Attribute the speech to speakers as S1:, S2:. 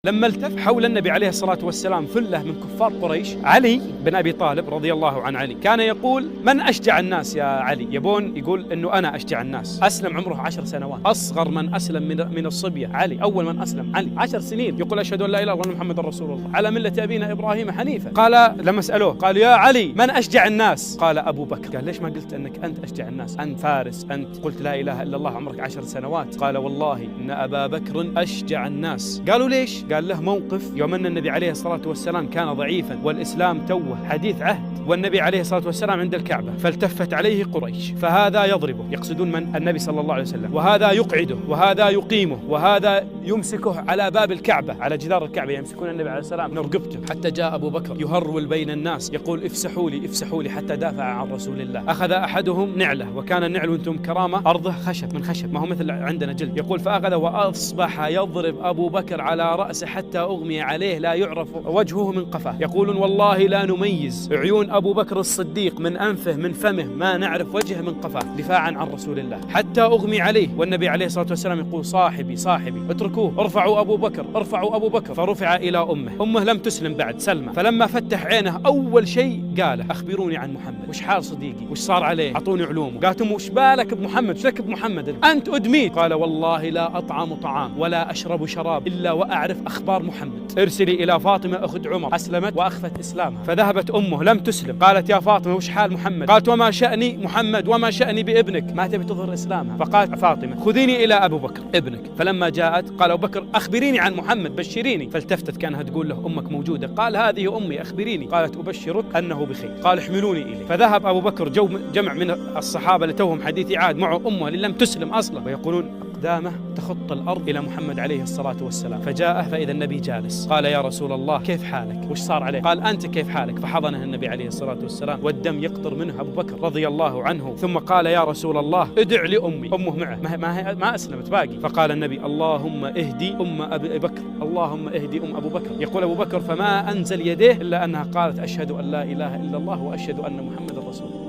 S1: لما التف حول النبي عليه الصلاة والسلام ثلة من كفار قريش، علي بن أبي طالب رضي الله عن علي كان يقول: من أشجع الناس يا علي؟ يبون يقول أنه أنا أشجع الناس. أسلم عمره 10 سنوات، أصغر من أسلم من الصبية علي، أول من أسلم علي 10 سنين، يقول: أشهد أن لا إله إلا الله محمد رسول الله على ملة أبينا إبراهيم حنيفا. قال لما سألوه قال: يا علي من أشجع الناس؟ قال: أبو بكر. قال: ليش ما قلت أنك أنت أشجع الناس؟ أنت فارس، أنت قلت لا إله إلا الله عمرك 10 سنوات. قال: والله إن أبا بكر أشجع الناس. قالوا: ليش؟ قال: له موقف يوم أن النبي عليه الصلاة والسلام كان ضعيفا والإسلام توه حديث عهد، والنبي عليه الصلاة والسلام عند الكعبة، فالتفت عليه قريش، فهذا يضربه، يقصدون من؟ النبي صلى الله عليه وسلم، وهذا يقعده، وهذا يقيمه، وهذا يمسكه على باب الكعبة، على جدار الكعبة، يمسكون النبي عليه السلام من رقبته، حتى جاء أبو بكر يهرول بين الناس يقول: افسحوا لي افسحوا لي، حتى دافع عن رسول الله. أخذ أحدهم نعلة، وكان النعل وانتم كرامة أرضه خشب، من خشب، ما هو مثل عندنا جلد، يقول: فأخذ وأصبح يضرب أبو بكر على رأسه حتى أغمي عليه لا يعرف وجهه من قفاه. يقولون: والله لا نميز عيون أبو بكر الصديق من أنفه من فمه، ما نعرف وجهه من قفاه، دفاعا عن رسول الله، حتى أغمي عليه. والنبي عليه الصلاة والسلام يقول: صاحبي صاحبي اتركوه، ارفعوا أبو بكر ارفعوا أبو بكر. فرفع إلى أمه لم تسلم بعد، سلمى. فلما فتح عينه أول شيء قاله: أخبروني عن محمد، وش حال صديقي، وش صار عليه، أعطوني علومه. قالت أمه: وش بالك بمحمد، وش لك بمحمد، أنت أدميت. قال: والله لا أطعم طعام ولا أشرب شراب إلا وأعرف أخبار محمد. ارسلي إلى فاطمة أخت عمر، أسلمت وأخفت إسلامها. فذهبت أمه لم تسلم، قالت: يا فاطمة وش حال محمد؟ قالت: وما شأني محمد وما شأني بابنك، ما تبي تظهر إسلامها. فقالت فاطمة: خذيني إلى أبو بكر ابنك. فلما جاءت قال أبو بكر: أخبريني عن محمد، بشريني. فالتفتت كانها تقول له: أمك موجودة. قال: هذه أمي أخبريني. قالت: أبشرك أنه بخير. قال: احملوني إليه. فذهب أبو بكر جمع من الصحابة اللي توهم حديث عهد معه أمه اللي لم تسلم أصلا، ويقولون أقدامه تخط الأرض إلى محمد عليه الصلاة والسلام. فجاءه فإذا النبي جالس، قال: يا رسول الله كيف حالك، وش صار عليك؟ قال: أنت كيف حالك؟ فحضنه النبي عليه الصلاة والسلام والدم يقطر منه أبو بكر رضي الله عنه، ثم قال: يا رسول الله ادع لأمي. أمه معه ما أسلمت باقي. فقال النبي: اللهم اهدي أم أبي بكر، اللهم اهدي أم أبو بكر. يقول أبو بكر: فما أنزل يديه إلا أنها قالت: أشهد أن لا إله إلا الله وأشهد أن محمد رسول الله.